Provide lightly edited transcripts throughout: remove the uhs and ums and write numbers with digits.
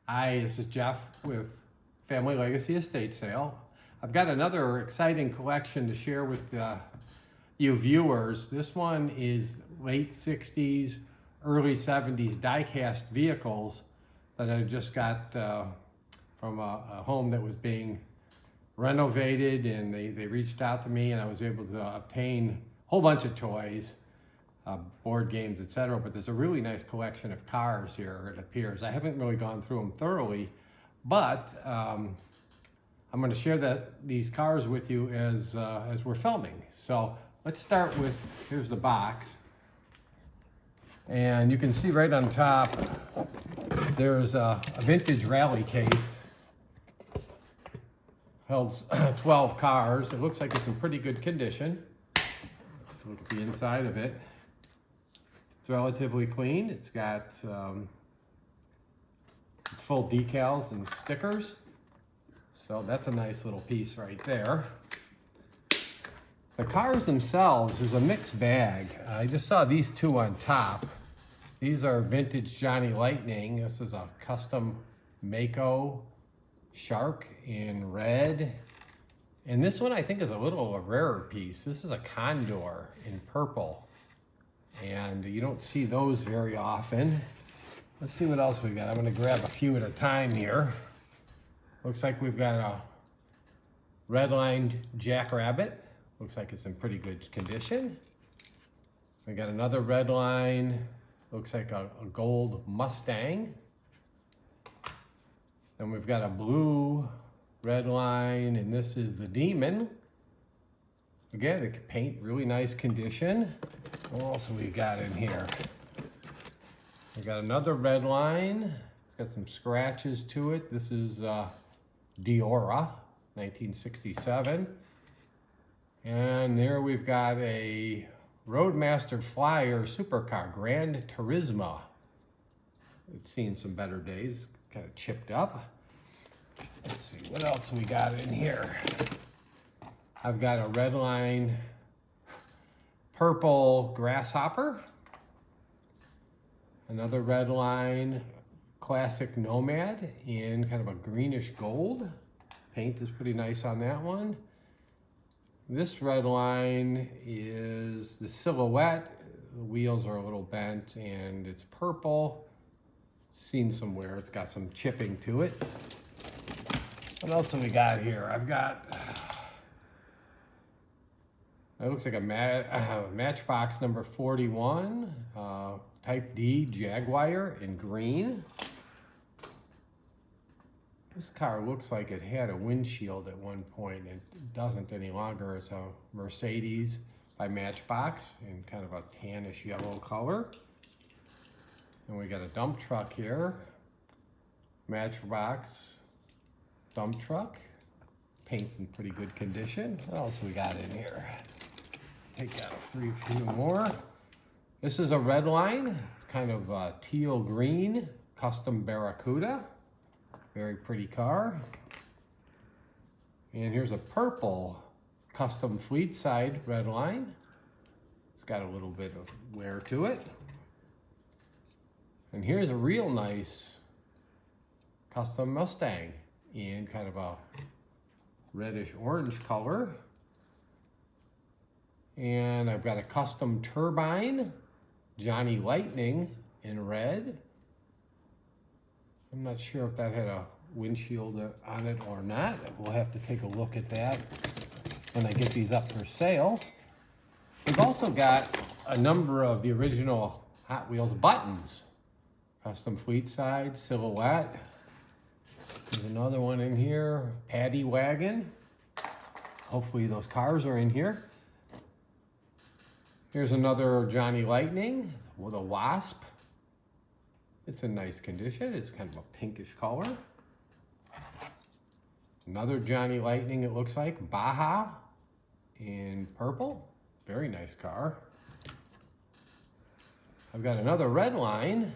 Hi, this is Jeff with Family Legacy Estate Sale. I've got another exciting collection to share with you viewers. This one is late 60s, early 70s diecast vehicles that I just got from a home that was being renovated, and they reached out to me and I was able to obtain a whole bunch of toys, board games, etc. But there's a really nice collection of cars here, it appears. I haven't really gone through them thoroughly, but I'm going to share these cars with you as we're filming. So let's start with, here's the box. And you can see right on top, there's a vintage rally case. Held 12 cars. It looks like it's in pretty good condition. Let's look at the inside of it. It's relatively clean. It's got it's full decals and stickers. So that's a nice little piece right there. The cars themselves is a mixed bag. I just saw these two on top. These are vintage Johnny Lightning. This is a custom Mako Shark in red. And this one I think is a little a rarer piece. This is a Condor in purple. And you don't see those very often. Let's see what else we got. I'm going to grab a few at a time here. Looks like we've got a Redline Jackrabbit. Looks like it's in pretty good condition. We got another Redline. Looks like a gold Mustang. Then we've got a blue Redline, and this is the Demon. Again, the paint, really nice condition. What else have we got in here? We got another Redline. It's got some scratches to it. This is Diora, 1967. And there we've got a Roadmaster Flyer supercar, Gran Turismo. It's seen some better days, kind of chipped up. Let's see, what else we got in here? I've got a Redline purple Grasshopper. Another Redline classic Nomad in kind of a greenish gold. Paint is pretty nice on that one. This Redline is the Silhouette. The wheels are a little bent and it's purple. Seen somewhere, it's got some chipping to it. What else have we got here? I've got, it looks like a Matchbox number 41, Type D Jaguar in green. This car looks like it had a windshield at one point. It doesn't any longer. It's a Mercedes by Matchbox in kind of a tannish yellow color. And we got a dump truck here. Matchbox dump truck. Paint's in pretty good condition. What else we got in here? Take out a few more. This is a Redline. It's kind of a teal green, custom Barracuda. Very pretty car. And here's a purple custom Fleet Side Redline. It's got a little bit of wear to it. And here's a real nice custom Mustang in kind of a reddish orange color. And I've got a custom Turbine Johnny Lightning in red. I'm not sure if that had a windshield on it or not. We'll have to take a look at that when I get these up for sale. We've also got a number of the original Hot Wheels buttons. Custom Fleet Side, Silhouette. There's another one in here, Paddy Wagon. Hopefully those cars are in here. Here's another Johnny Lightning with a Wasp. It's in nice condition. It's kind of a pinkish color. Another Johnny Lightning, it looks like, Baja in purple. Very nice car. I've got another Redline,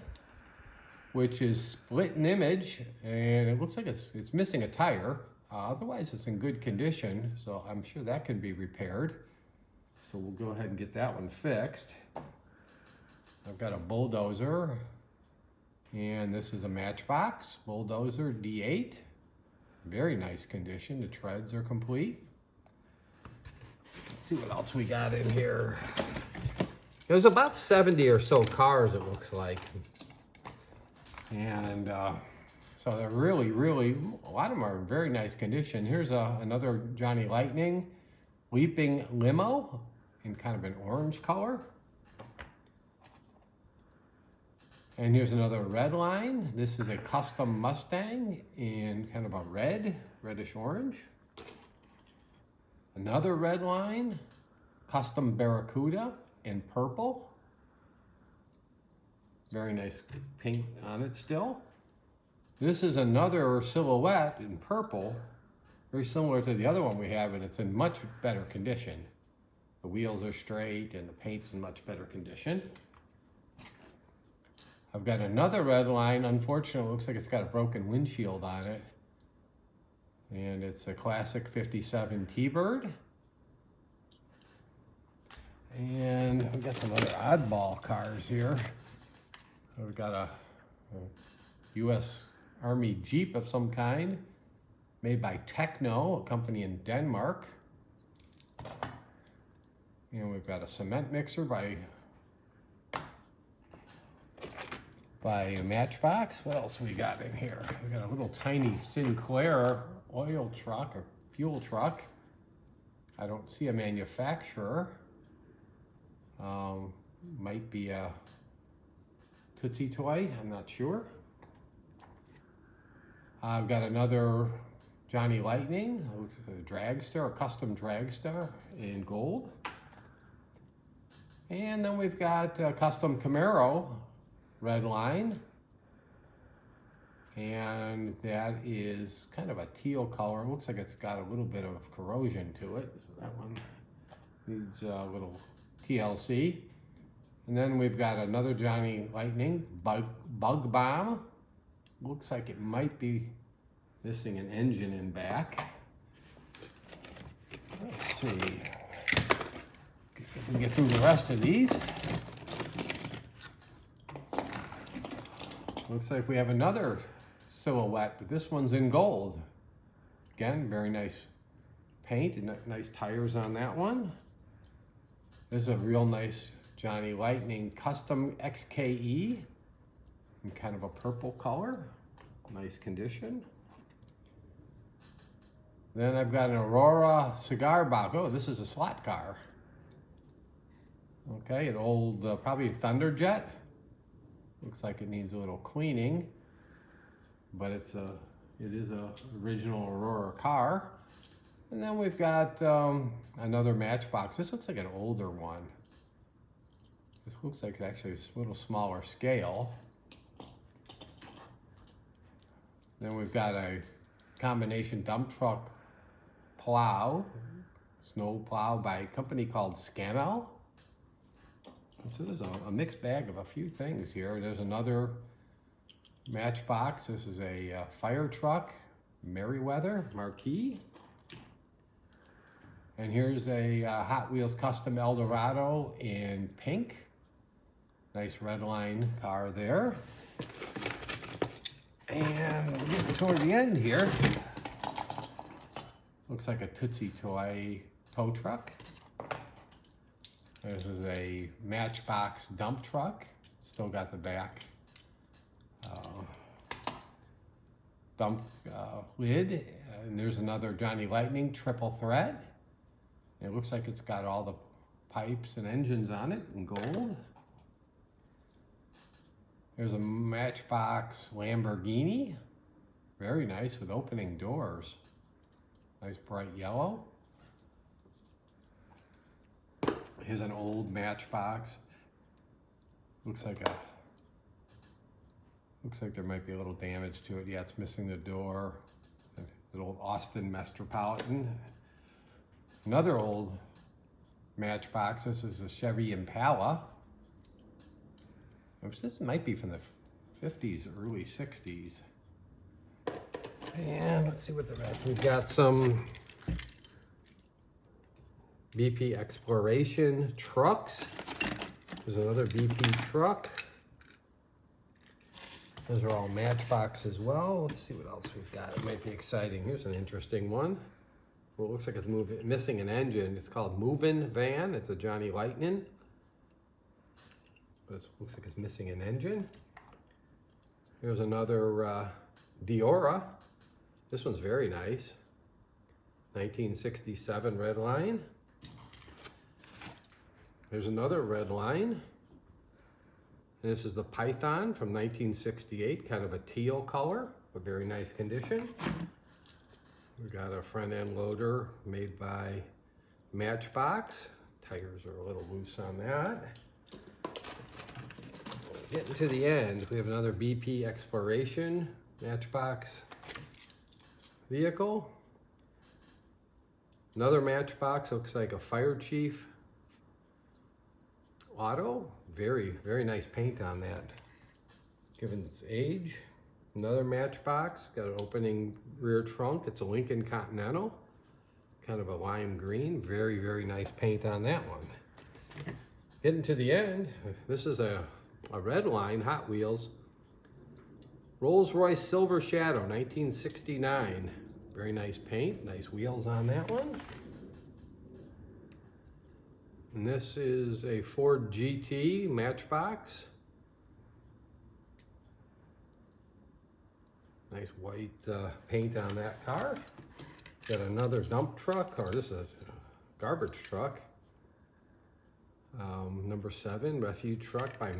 which is split in image, and it looks like it's missing a tire. Otherwise, it's in good condition, so I'm sure that can be repaired. So we'll go ahead and get that one fixed. I've got a Bulldozer And this is a Matchbox Bulldozer D8. Very nice condition. The treads are complete. Let's see what else we got in here. There's about 70 or so cars, it looks like. And so they're really, a lot of them are in very nice condition. Here's another Johnny Lightning Leaping Limo in kind of an orange color. And here's another Redline. This is a custom Mustang in kind of a reddish orange. Another Redline, custom Barracuda in purple. Very nice paint on it still. This is another Silhouette in purple, very similar to the other one we have, and it's in much better condition. The wheels are straight and the paint's in much better condition. I've got another Redline. Unfortunately, it looks like it's got a broken windshield on it. And it's a classic 57 T-Bird. And we've got some other oddball cars here. We've got a U.S. Army Jeep of some kind, made by Techno, a company in Denmark. And we've got a cement mixer by Matchbox. What else we got in here? We got a little tiny Sinclair oil truck or fuel truck. I don't see a manufacturer. Might be a Tootsie Toy, I'm not sure. I've got another Johnny Lightning, a dragster, a custom dragster in gold. And then we've got a custom Camaro Redline, and that is kind of a teal color. It looks like it's got a little bit of corrosion to it, so that one needs a little TLC. And then we've got another Johnny Lightning Bug Bomb. Looks like it might be missing an engine in back. Let's see. Guess if we can get through the rest of these. Looks like we have another Silhouette, but this one's in gold. Again, very nice paint and nice tires on that one. This is a real nice Johnny Lightning Custom XKE in kind of a purple color. Nice condition. Then I've got an Aurora cigar box. Oh, this is a slot car. Okay, an old, probably a Thunderjet. Looks like it needs a little cleaning, but it is a original Aurora car. And then we've got another Matchbox. This looks like an older one. This looks like actually a little smaller scale. Then we've got a combination dump truck plow, snow plow by a company called Scamel. So there's a mixed bag of a few things here. There's another Matchbox. This is a fire truck, Merriweather Marquis. And here's a Hot Wheels Custom Eldorado in pink. Nice Redline car there. And we're getting toward the end here. Looks like a Tootsie Toy tow truck. This is a Matchbox dump truck. Still got the back dump lid. And there's another Johnny Lightning triple thread. It looks like it's got all the pipes and engines on it in gold. There's a Matchbox Lamborghini. Very nice with opening doors. Nice bright yellow. Here's an old Matchbox. Looks like there might be a little damage to it. Yeah, it's missing the door. It's an old Austin Metropolitan. Another old Matchbox. This is a Chevy Impala. This might be from the 50s, early 60s. And let's see what the rest. We've got some BP Exploration trucks. There's another BP truck. Those are all Matchbox as well. Let's see what else we've got. It might be exciting. Here's an interesting one. Well, it looks like it's missing an engine. It's called Movin' Van. It's a Johnny Lightning. But it looks like it's missing an engine. Here's another Diora. This one's very nice. 1967 Redline. There's another Redline. And this is the Python from 1968, kind of a teal color, a very nice condition. We've got a front end loader made by Matchbox. Tires are a little loose on that. Getting to the end, we have another BP Exploration Matchbox vehicle. Another Matchbox, looks like a Fire Chief Auto. Very, very nice paint on that, given its age. Another Matchbox, got an opening rear trunk. It's a Lincoln Continental, kind of a lime green. Very, very nice paint on that one. Getting to the end, this is a Redline Hot Wheels Rolls-Royce Silver Shadow, 1969. Very nice paint, nice wheels on that one. And this is a Ford GT Matchbox. Nice white paint on that car. Got another dump truck, or this is a garbage truck. Number 7, refuse truck by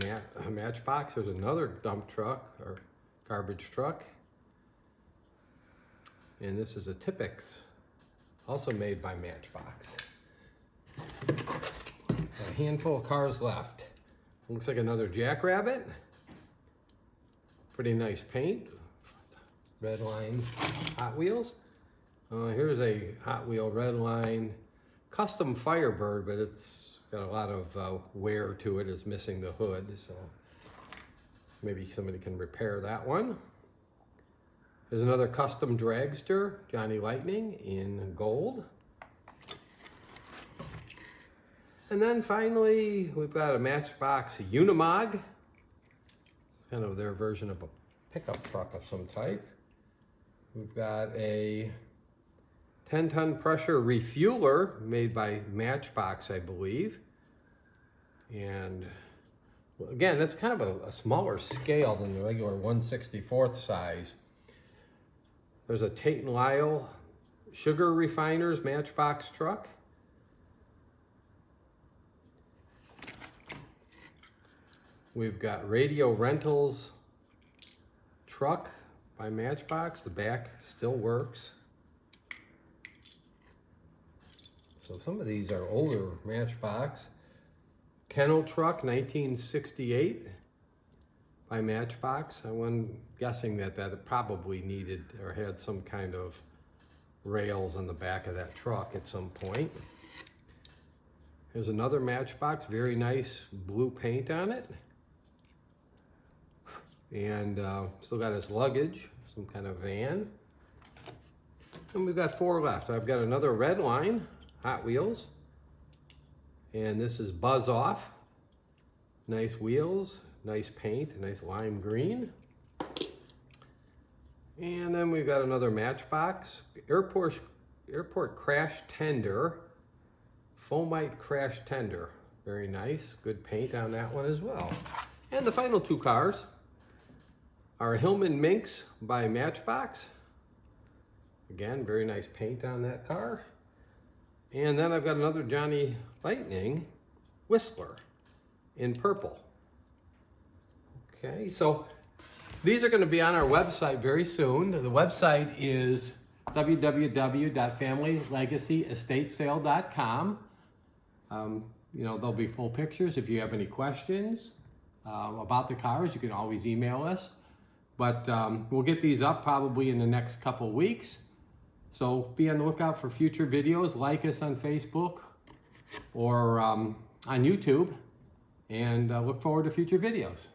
Matchbox. There's another dump truck or garbage truck. And this is a Tipex, also made by Matchbox. A handful of cars left. Looks like another Jackrabbit. Pretty nice paint. Redline Hot Wheels. Here's a Hot Wheel Redline custom Firebird, but it's got a lot of wear to it. It's missing the hood, so maybe somebody can repair that one. There's another custom dragster, Johnny Lightning in gold. And then finally, we've got a Matchbox Unimog. It's kind of their version of a pickup truck of some type. We've got a 10-ton pressure refueler made by Matchbox, I believe. And well, again, that's kind of a smaller scale than the regular 1/64 size. There's a Tate & Lyle Sugar Refiners Matchbox truck. We've got Radio Rentals truck by Matchbox. The back still works. So some of these are older Matchbox. Kennel truck, 1968 by Matchbox. I'm guessing that it probably needed or had some kind of rails on the back of that truck at some point. Here's another Matchbox, very nice blue paint on it. And still got his luggage, some kind of van. And we've got 4 left. I've got another Redline Hot Wheels. And this is Buzz Off. Nice wheels, nice paint, nice lime green. And then we've got another Matchbox. Airport Crash Tender. Foamite Crash Tender. Very nice, good paint on that one as well. And the final 2 cars are Hillman Minx by Matchbox. Again, very nice paint on that car. And then I've got another Johnny Lightning Whistler in purple. Okay, so these are going to be on our website very soon. The website is www.familylegacyEstatesale.com. There'll be full pictures. If you have any questions about the cars, you can always email us. But we'll get these up probably in the next couple weeks. So be on the lookout for future videos. Like us on Facebook or on YouTube. And look forward to future videos.